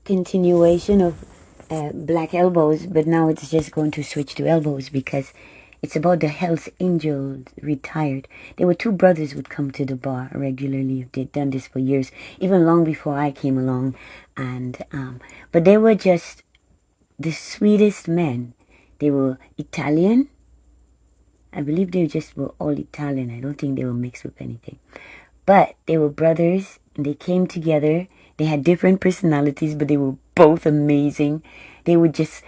continuation of Black Elbows, but now it's just going to switch to Elbows because it's about the Hells Angels retired. There were two brothers would come to the bar regularly. They'd done this for years, even long before I came along, and but they were just the sweetest men. They were Italian. I believe they just were all Italian. I don't think they were mixed with anything. But they were brothers, and they came together. They had different personalities, but they were both amazing. They would just,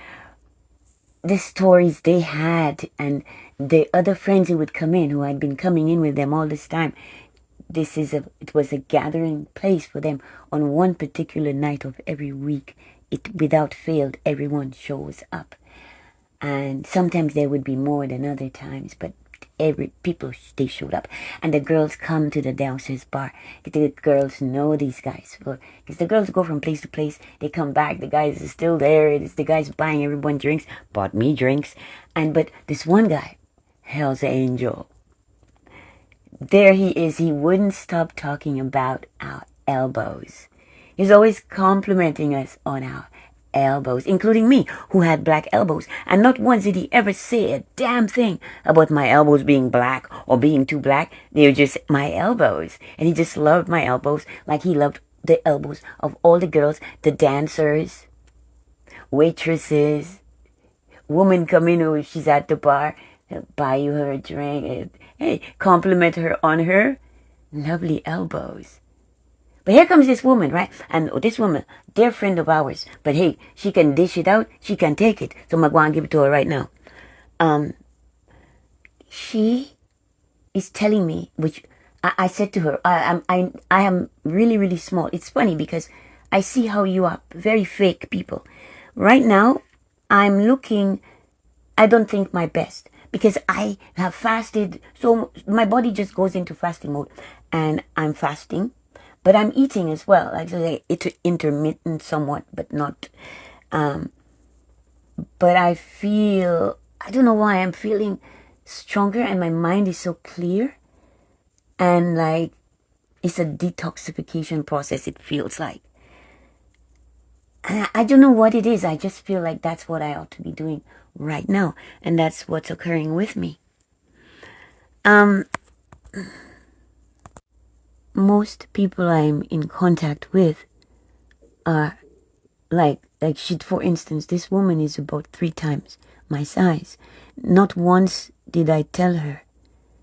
the stories they had, and the other friends who would come in, who had been coming in with them all this time. It was a gathering place for them on one particular night of every week. It, without fail, everyone shows up. And sometimes there would be more than other times, but they showed up, and the girls come to the downstairs bar. The girls know these guys, because the girls go from place to place. They come back, the guys are still there. It's the guys buying everyone drinks, bought me drinks, but this one guy, Hell's Angel, there he is. He wouldn't stop talking about our elbows. He's always complimenting us on our elbows, including me, who had black elbows, and not once did he ever say a damn thing about my elbows being black or being too black. They were just my elbows, and he just loved my elbows like he loved the elbows of all the girls, the dancers, waitresses, women come in who she's at the bar, buy you her a drink, hey, compliment her on her lovely elbows. But here comes this woman, right? And this woman, dear friend of ours. But hey, she can dish it out. She can take it. So I'm going to give it to her right now. She is telling me, which I said to her, I am really, really small. It's funny because I see how you are very fake people. Right now, I'm looking, I don't think my best, because I have fasted. So my body just goes into fasting mode, and I'm fasting. But I'm eating as well. Like it's intermittent somewhat, but not. But I feel, I don't know why, I'm feeling stronger, and my mind is so clear. And like, it's a detoxification process, it feels like. And I don't know what it is. I just feel like that's what I ought to be doing right now. And that's what's occurring with me. Most people I'm in contact with are like she, for instance, this woman is about 3 times my size. Not once did I tell her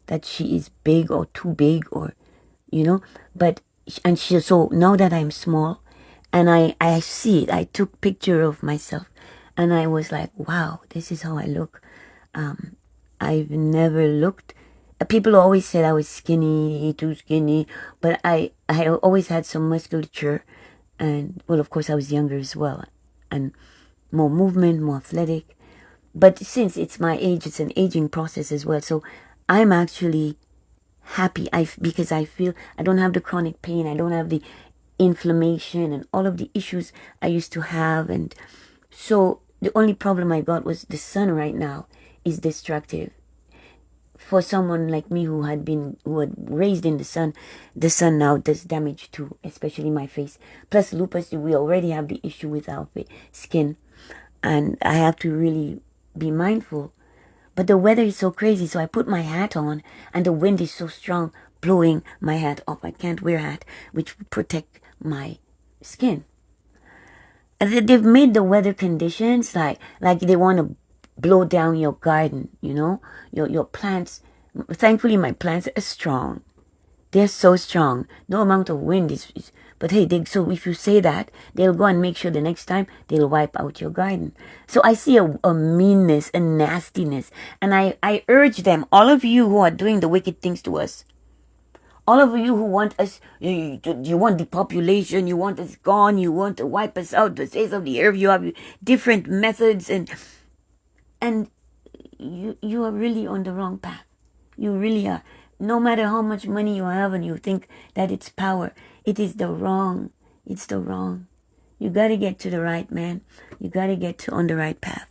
that she is big or too big, or but so now that I'm small and I see it, I took picture of myself and I was like, wow, this is how I look. I've never looked. People always said I was skinny, too skinny, but I always had some musculature, and well, of course I was younger as well, and more movement, more athletic. But since it's my age, it's an aging process as well. So I'm actually happy because I feel I don't have the chronic pain, I don't have the inflammation and all of the issues I used to have. And so the only problem I got was the sun right now is destructive. For someone like me who had raised in the sun now does damage to especially my face. Plus lupus, we already have the issue with our skin, and I have to really be mindful. But the weather is so crazy, so I put my hat on, and the wind is so strong, blowing my hat off. I can't wear a hat, which would protect my skin. And they've made the weather conditions like they want to blow down your garden, your plants. Thankfully, my plants are strong. They're so strong. No amount of wind is but hey, so if you say that, they'll go and make sure the next time they'll wipe out your garden. So I see a meanness, a nastiness, and I urge them, all of you who are doing the wicked things to us, all of you who want us, you want depopulation, you want us gone, you want to wipe us out, the face of the earth, you have different methods, and you are really on the wrong path. You really are. No matter how much money you have and you think that it's power, it is the wrong. It's the wrong. You got to get to the right, man. You got to get on the right path.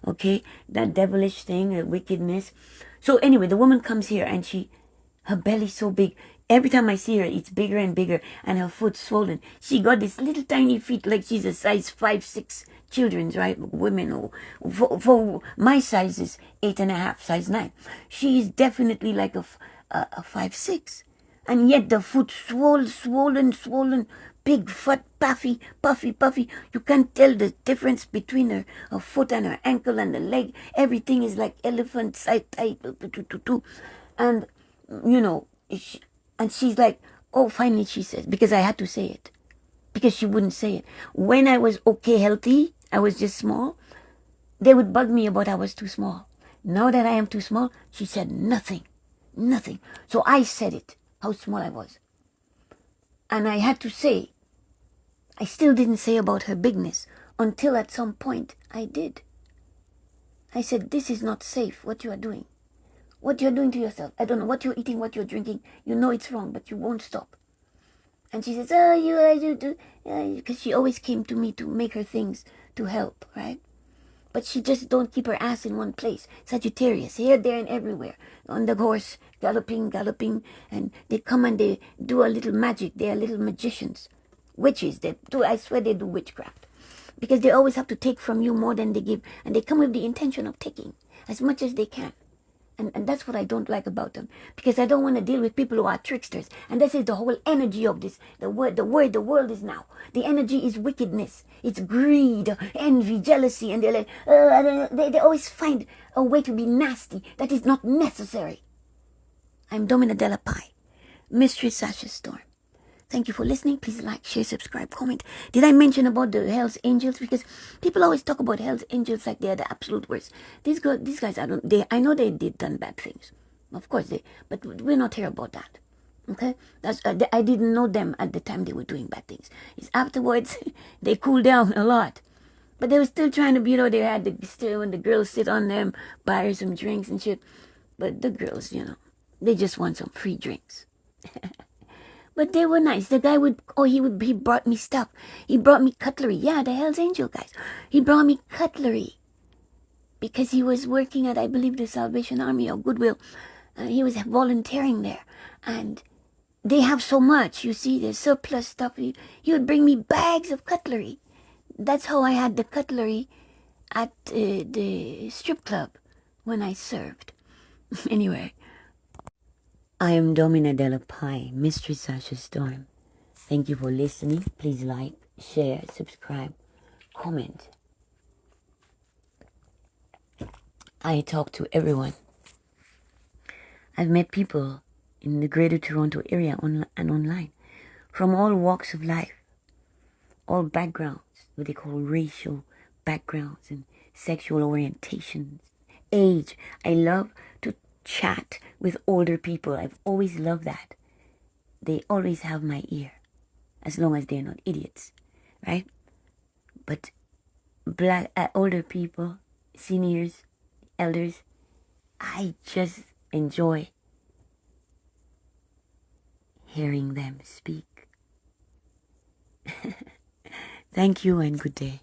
Okay? That devilish thing, that wickedness. So anyway, the woman comes here and her belly's so big. Every time I see her, it's bigger and bigger, and her foot's swollen. She got this little tiny feet, like she's a size 5'6" children's, right? Women, or for my size is 8.5, size 9. She is definitely like a 5'6", and yet the foot swollen, big, fat, puffy. You can't tell the difference between her foot and her ankle and the leg. Everything is like elephant side type, and you know. And she's like, oh, finally, she says, because I had to say it, because she wouldn't say it. When I was okay, healthy, I was just small, they would bug me about I was too small. Now that I am too small, she said nothing. So I said it, how small I was. And I had to say, I still didn't say about her bigness until at some point I did. I said, this is not safe, what you are doing. What you're doing to yourself. I don't know what you're eating, what you're drinking. You know it's wrong, but you won't stop. And she says, oh, you do. Because she always came to me to make her things to help, right? But she just don't keep her ass in one place. Sagittarius, here, there, and everywhere. On the horse, galloping. And they come and they do a little magic. They are little magicians. Witches. They do. I swear they do witchcraft. Because they always have to take from you more than they give. And they come with the intention of taking as much as they can. And that's what I don't like about them, because I don't want to deal with people who are tricksters. And this is the whole energy of this. The world is now. The energy is wickedness. It's greed, envy, jealousy, and they're like, they always find a way to be nasty that is not necessary. I'm Domina Della Pie, Mystery Sasha Storm. Thank you for listening. Please like, share, subscribe, comment. Did I mention about the Hells Angels? Because people always talk about Hells Angels like they're the absolute worst. These guys, I know they did done bad things. Of course but we're not here about that. Okay? I didn't know them at the time they were doing bad things. It's afterwards, they cooled down a lot. But they were still trying to, they had when the girls sit on them, buy her some drinks and shit. But the girls, they just want some free drinks. But they were nice. The guy he brought me stuff. He brought me cutlery. Yeah, the Hells Angel guys. He brought me cutlery. Because he was working at, I believe, the Salvation Army or Goodwill. He was volunteering there. And they have so much, you see, there's surplus stuff. He would bring me bags of cutlery. That's how I had the cutlery at the strip club when I served. Anyway. I am Domina Della Pie, Mystery Sasha Storm. Thank you for listening. Please like, share, subscribe, comment. I talk to everyone. I've met people in the greater Toronto area and online from all walks of life, all backgrounds, what they call racial backgrounds and sexual orientations, age. I love to chat with older people. I've always loved that. They always have my ear, as long as they're not idiots, right? But older people, seniors, elders, I just enjoy hearing them speak. Thank you and good day.